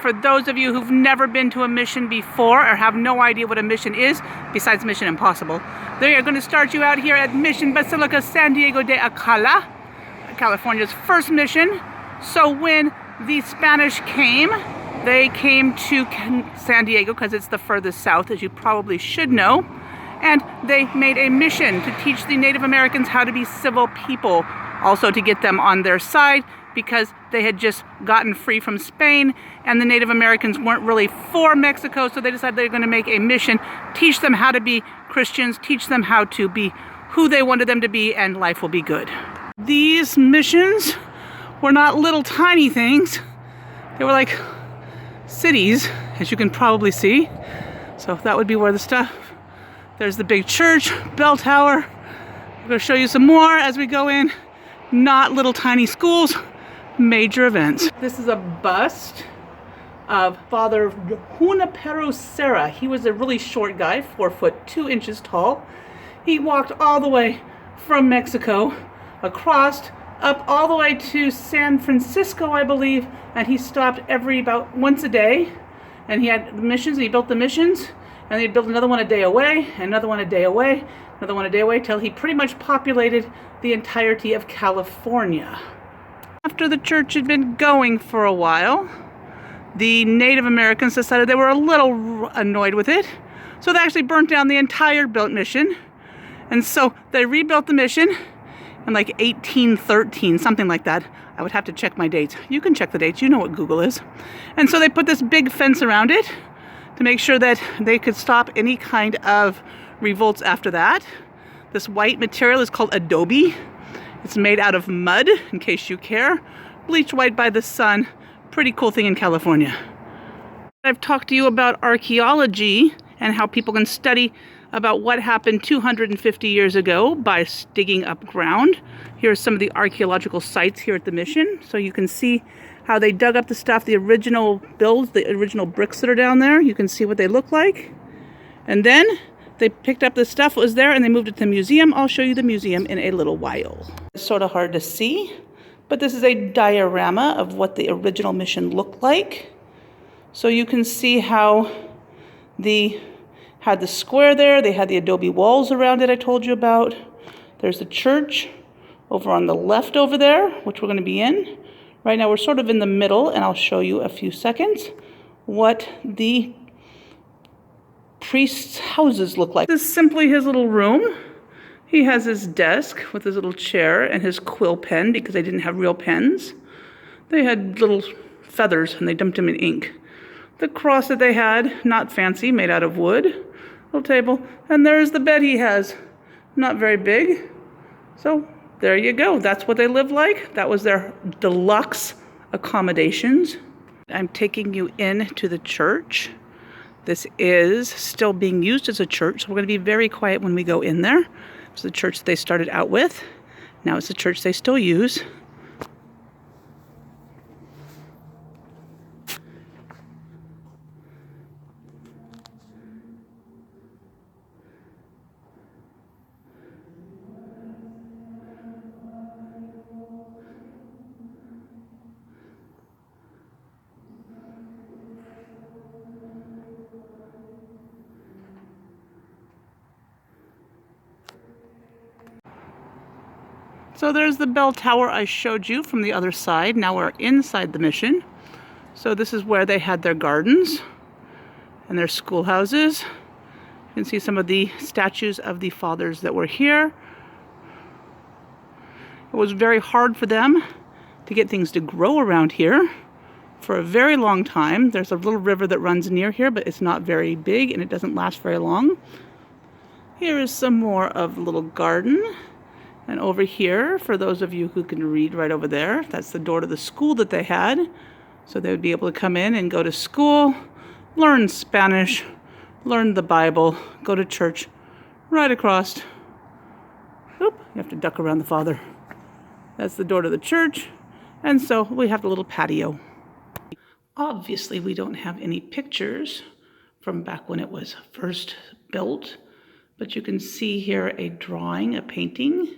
for those of you who've never been to a mission before or have no idea what a mission is, besides Mission Impossible, they are going to start you out here at Mission Basilica San Diego de Alcala, California's first mission. So when the Spanish came, they came to San Diego because it's the furthest south, as you probably should know, and they made a mission to teach the Native Americans how to be civil people, also to get them on their side, because they had just gotten free from Spain and the Native Americans weren't really for Mexico, so they decided they were going to make a mission, teach them how to be Christians, teach them how to be who they wanted them to be, and life will be good. These missions were not little tiny things. They were like cities, as you can probably see. So that would be where the stuff. There's the big church, bell tower. I'm going to show you some more as we go in. Not little tiny schools, major events. This is a bust of Father Junipero Serra. He was a really short guy, 4 foot 2 inches tall. He walked all the way from Mexico, across, up all the way to San Francisco, I believe, and he stopped about once a day. And he had the missions, and he built the missions, and he built another one a day away, another one a day away, another one a day away, till he pretty much populated the entirety of California. After the church had been going for a while, the Native Americans decided they were a little annoyed with it, so they actually burnt down the entire built mission. And so they rebuilt the mission in like 1813, something like that. I would have to check my dates. You can check the dates, you know what Google is. And so they put this big fence around it to make sure that they could stop any kind of revolts after that. This white material is called adobe. It's made out of mud, in case you care. Bleached white by the sun. Pretty cool thing in California. I've talked to you about archaeology and how people can study about what happened 250 years ago by digging up ground. Here's some of the archaeological sites here at the mission. So you can see how they dug up the stuff, the original builds, the original bricks that are down there. You can see what they look like. And then they picked up the stuff that was there and they moved it to the museum. I'll show you the museum in a little while. It's sort of hard to see, but this is a diorama of what the original mission looked like. So you can see how they had the square there. They had the adobe walls around it I told you about. There's the church over on the left over there, which we're going to be in. Right now we're sort of in the middle, and I'll show you a few seconds what the priests' houses look like. This is simply his little room. He has his desk with his little chair and his quill pen, because they didn't have real pens. They had little feathers and they dumped them in ink. The cross that they had, not fancy, made out of wood. Little table. And there's the bed he has. Not very big. So there you go. That's what they lived like. That was their deluxe accommodations. I'm taking you into the church. This is still being used as a church, so we're going to be very quiet when we go in there. It's the church they started out with. Now it's the church they still use. So there's the bell tower I showed you from the other side. Now we're inside the mission. So this is where they had their gardens and their schoolhouses. You can see some of the statues of the fathers that were here. It was very hard for them to get things to grow around here for a very long time. There's a little river that runs near here, but it's not very big and it doesn't last very long. Here is some more of the little garden. And over here, for those of you who can read right over there, that's the door to the school that they had. So they would be able to come in and go to school, learn Spanish, learn the Bible, go to church right across. Oop, you have to duck around the father. That's the door to the church. And so we have a little patio. Obviously, we don't have any pictures from back when it was first built, but you can see here a drawing, a painting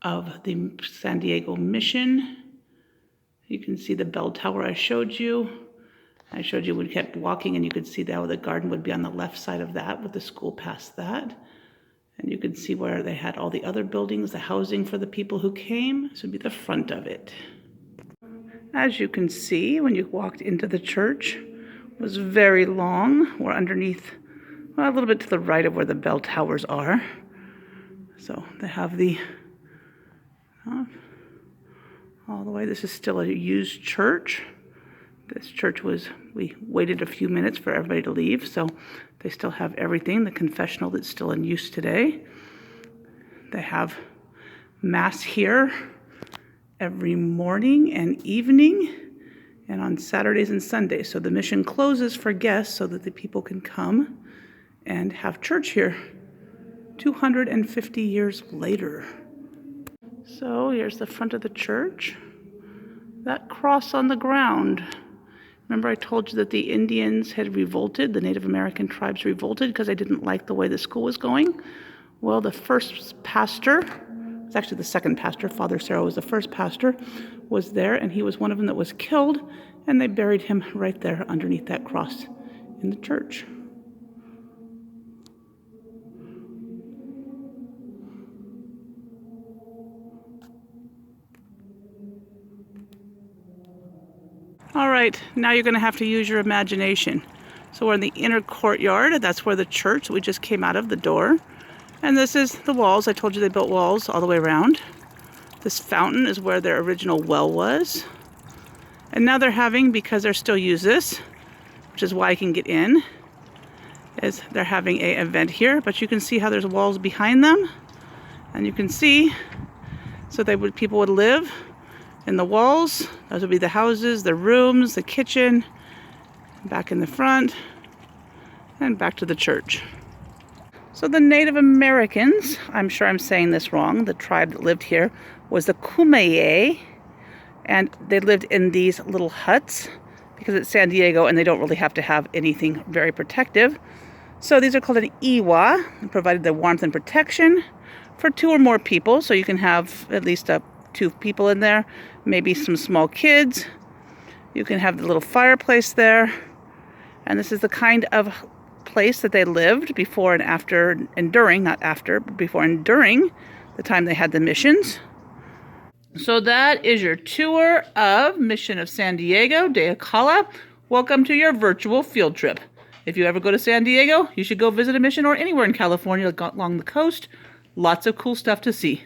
of the San Diego Mission. You can see the bell tower I showed you. I showed you we kept walking and you could see that the garden would be on the left side of that with the school past that. And you could see where they had all the other buildings, the housing for the people who came. This would be the front of it. As you can see, when you walked into the church, it was very long. We're underneath, well, a little bit to the right of where the bell towers are. So they have the, all the way, this is still a used church. This church was, we waited a few minutes for everybody to leave, so they still have everything, the confessional that's still in use today. They have Mass here every morning and evening, and on Saturdays and Sundays. So the mission closes for guests so that the people can come and have church here 250 years later. So here's the front of the church. That cross on the ground. Remember I told you that the Indians had revolted, the Native American tribes revolted because they didn't like the way the school was going? Well, the first pastor, it's actually the second pastor, Father Sarah was the first pastor, was there, and he was one of them that was killed, and they buried him right there underneath that cross in the church. All right, now you're going to have to use your imagination. So we're in the inner courtyard. That's where the church we just came out of, the door. And this is the walls. I told you they built walls all the way around. This fountain is where their original well was. And now they're having, because they're still use this, which is why I can get in, is they're having an event here. But you can see how there's walls behind them. And you can see, so people would live in the walls. Those would be the houses, the rooms, the kitchen, back in the front, and back to the church. So the Native Americans, I'm sure I'm saying this wrong, the tribe that lived here was the Kumeyaay, and they lived in these little huts because it's San Diego and they don't really have to have anything very protective. So these are called an iwa, and provided the warmth and protection for 2 or more people, so you can have at least 2 people in there, maybe some small kids. You can have the little fireplace there. And this is the kind of place that they lived before and after and during, not after, but before and during the time they had the missions. So that is your tour of Mission of San Diego de Acala. Welcome to your virtual field trip. If you ever go to San Diego, you should go visit a mission or anywhere in California along the coast. Lots of cool stuff to see.